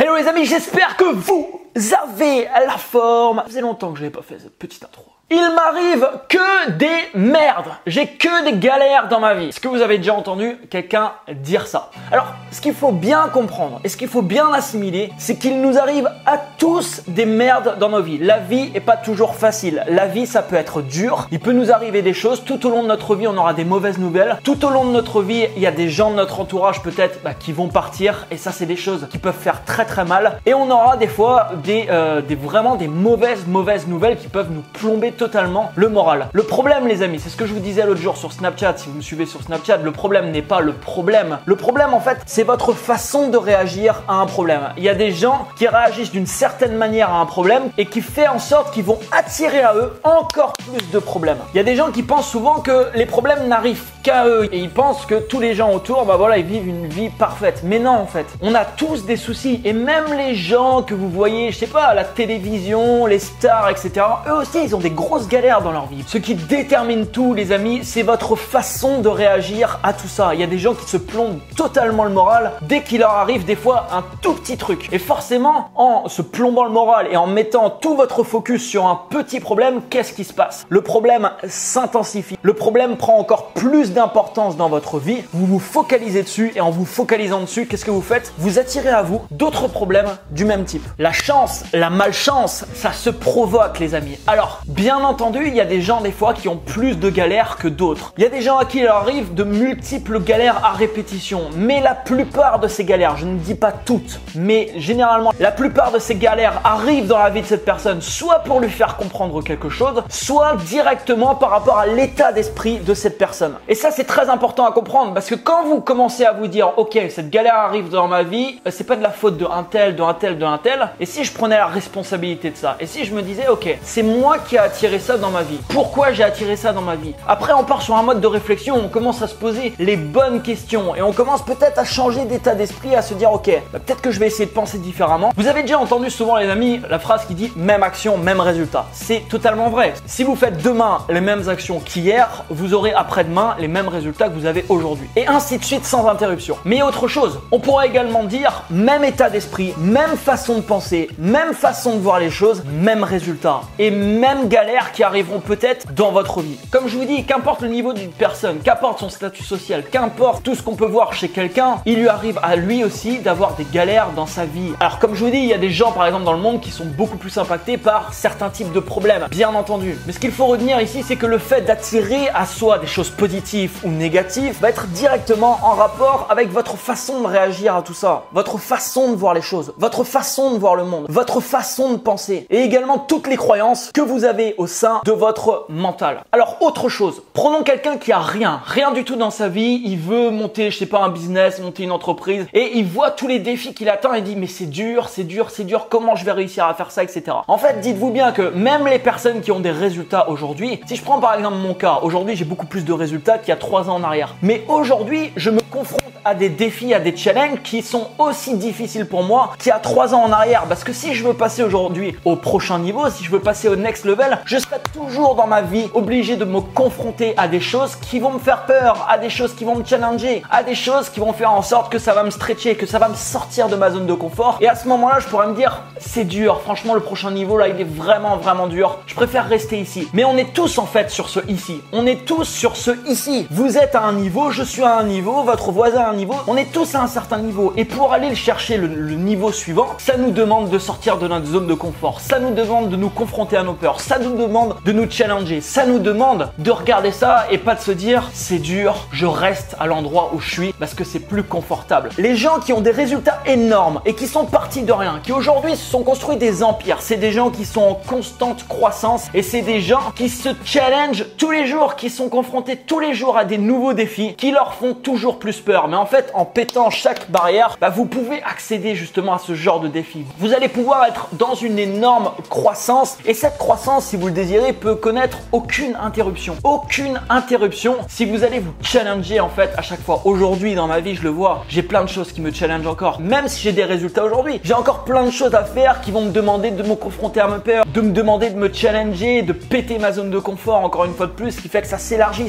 Hello les amis, j'espère que vous avez la forme. Ça faisait longtemps que je n'avais pas fait cette petite intro. Il m'arrive que des merdes. J'ai que des galères dans ma vie. Est-ce que vous avez déjà entendu quelqu'un dire ça? Alors, ce qu'il faut bien comprendre et ce qu'il faut bien assimiler, c'est qu'il nous arrive à tous des merdes dans nos vies. La vie est pas toujours facile. La vie, ça peut être dur. Il peut nous arriver des choses. Tout au long de notre vie, on aura des mauvaises nouvelles. Tout au long de notre vie, il y a des gens de notre entourage peut-être qui vont partir. Et ça, c'est des choses qui peuvent faire très très mal. Et on aura des fois vraiment des mauvaises nouvelles qui peuvent nous plomber totalement le moral. Le problème, les amis, c'est ce que je vous disais l'autre jour sur Snapchat. Si vous me suivez sur Snapchat, le problème n'est pas le problème. Le problème, en fait, c'est votre façon de réagir à un problème. Il y a des gens qui réagissent d'une certaine manière à un problème et qui fait en sorte qu'ils vont attirer à eux encore plus de problèmes. Il y a des gens qui pensent souvent que les problèmes n'arrivent qu'à eux et ils pensent que tous les gens autour, ils vivent une vie parfaite. Mais non, en fait, on a tous des soucis et même les gens que vous voyez, je sais pas, à la télévision, les stars, etc. Eux aussi, ils ont des grosses galères dans leur vie. Ce qui détermine tout, les amis, c'est votre façon de réagir à tout ça. Il y a des gens qui se plombent totalement le moral dès qu'il leur arrive des fois un tout petit truc. Et forcément, en se plombant le moral et en mettant tout votre focus sur un petit problème, qu'est-ce qui se passe? Le problème s'intensifie. Le problème prend encore plus d'importance dans votre vie. Vous vous focalisez dessus et en vous focalisant dessus, qu'est-ce que vous faites? Vous attirez à vous d'autres problèmes du même type. La chance, la malchance, ça se provoque, les amis. Alors, bien entendu, il y a des gens des fois qui ont plus de galères que d'autres. Il y a des gens à qui il arrive de multiples galères à répétition. Mais la plupart de ces galères, je ne dis pas toutes, mais généralement, la plupart de ces galères arrivent dans la vie de cette personne, soit pour lui faire comprendre quelque chose, soit directement par rapport à l'état d'esprit de cette personne. Et ça, c'est très important à comprendre parce que quand vous commencez à vous dire, ok, cette galère arrive dans ma vie, c'est pas de la faute de un tel, et si je prenais la responsabilité de ça, et si je me disais, ok, c'est moi qui ai attiré ça dans ma vie. Pourquoi j'ai attiré ça dans ma vie? Après, on part sur un mode de réflexion, on commence à se poser les bonnes questions et on commence peut-être à changer d'état d'esprit, à se dire, ok, peut-être que je vais essayer de penser différemment. Vous avez déjà entendu souvent, les amis, la phrase qui dit même action, même résultat. C'est totalement vrai. Si vous faites demain les mêmes actions qu'hier, vous aurez après-demain les mêmes résultats que vous avez aujourd'hui. Et ainsi de suite sans interruption. Mais il y a autre chose. On pourrait également dire même état d'esprit, même façon de penser, même façon de voir les choses, même résultat. Et même galères qui arriveront peut-être dans votre vie. Comme je vous dis, qu'importe le niveau d'une personne, qu'importe son statut social, qu'importe tout ce qu'on peut voir chez quelqu'un, il lui arrive à lui aussi d'avoir des galères dans sa vie. Alors comme je vous dis, il y a des gens par exemple dans le monde qui sont beaucoup plus impactés par certains types de problèmes, bien entendu. Mais ce qu'il faut retenir ici, c'est que le fait d'attirer à soi des choses positives ou négatives va être directement en rapport avec votre façon de réagir à tout ça, votre façon de voir les choses, votre façon de voir le monde, votre façon de penser et également toutes les croyances que vous avez au sein de votre mental. Alors autre chose, prenons quelqu'un qui a rien du tout dans sa vie, il veut monter, je sais pas, un business, monter une entreprise et il voit tous les défis qu'il atteint et dit mais c'est dur, comment je vais réussir à faire ça, etc. En fait, dites-vous bien que même les personnes qui ont des résultats aujourd'hui, si je prends par exemple mon cas, aujourd'hui j'ai beaucoup plus de résultats qu'il y a 3 ans en arrière. Mais aujourd'hui, je me confronte à des défis, à des challenges qui sont aussi difficiles pour moi qu'il y a 3 ans en arrière. Parce que si je veux passer aujourd'hui au prochain niveau, si je veux passer au next level, je serai toujours dans ma vie obligé de me confronter à des choses qui vont me faire peur, à des choses qui vont me challenger, à des choses qui vont faire en sorte que ça va me stretcher, que ça va me sortir de ma zone de confort. Et à ce moment-là, je pourrais me dire, c'est dur, franchement le prochain niveau là, il est vraiment dur. Je préfère rester ici. Mais on est tous en fait sur ce ici. On est tous sur ce ici. Vous êtes à un niveau, je suis à un niveau, votre voisin à un niveau. On est tous à un certain niveau. Et pour aller chercher le niveau suivant, ça nous demande de sortir de notre zone de confort. Ça nous demande de nous confronter à nos peurs. Ça nous demande de nous challenger. Ça nous demande de regarder ça et pas de se dire c'est dur, je reste à l'endroit où je suis parce que c'est plus confortable. Les gens qui ont des résultats énormes et qui sont partis de rien, qui aujourd'hui se sont construits des empires, c'est des gens qui sont en constante croissance et c'est des gens qui se challengent tous les jours, qui sont confrontés tous les jours à des nouveaux défis qui leur font toujours plus peur. Mais en fait, en pétant chaque barrière, vous pouvez accéder justement à ce genre de défi. Vous allez pouvoir être dans une énorme croissance et cette croissance, si vous le désirez, peut connaître aucune interruption. Aucune interruption si vous allez vous challenger en fait à chaque fois. Aujourd'hui dans ma vie, je le vois, j'ai plein de choses qui me challengent encore. Même si j'ai des résultats aujourd'hui, j'ai encore plein de choses à faire qui vont me demander de me confronter à mes peurs, de me demander de me challenger, de péter ma zone de confort encore une fois de plus, ce qui fait que ça s'élargit.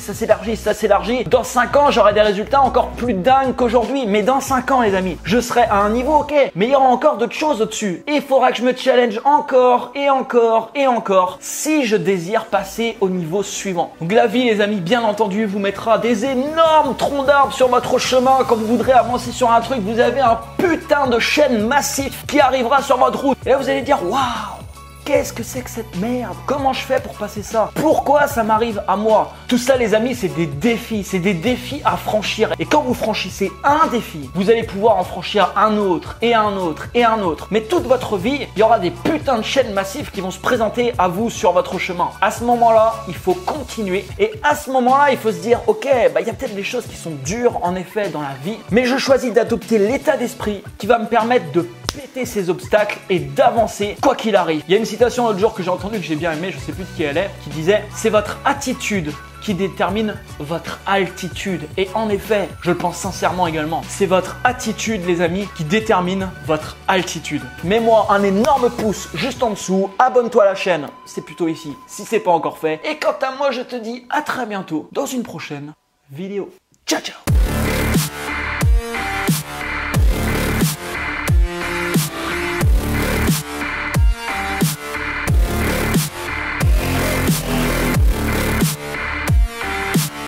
Dans 5 ans, j'aurai des résultats encore plus dingue qu'aujourd'hui. Mais dans 5 ans, les amis, je serai à un niveau, ok. Mais il y aura encore d'autres choses au-dessus. Et il faudra que je me challenge encore et encore et encore si je désire passer au niveau suivant. Donc la vie, les amis, bien entendu, vous mettra des énormes troncs d'arbres sur votre chemin quand vous voudrez avancer sur un truc. Vous avez un putain de chêne massif qui arrivera sur votre route. Et là, vous allez dire, waouh! Qu'est-ce que c'est que cette merde? Comment je fais pour passer ça? Pourquoi ça m'arrive à moi? Tout ça, les amis, c'est des défis à franchir. Et quand vous franchissez un défi, vous allez pouvoir en franchir un autre et un autre et un autre. Mais toute votre vie, il y aura des putains de chaînes massives qui vont se présenter à vous sur votre chemin. À ce moment-là, il faut continuer. Et à ce moment-là, il faut se dire, ok, il y a peut-être des choses qui sont dures en effet dans la vie, mais je choisis d'adopter l'état d'esprit qui va me permettre de péter ces obstacles et d'avancer quoi qu'il arrive. Il y a une citation l'autre jour que j'ai entendue, que j'ai bien aimée, je sais plus de qui elle est, qui disait « C'est votre attitude qui détermine votre altitude ». Et en effet, je le pense sincèrement également, c'est votre attitude, les amis, qui détermine votre altitude. Mets-moi un énorme pouce juste en dessous, abonne-toi à la chaîne, c'est plutôt ici, si c'est pas encore fait. Et quant à moi, je te dis à très bientôt dans une prochaine vidéo. Ciao, ciao!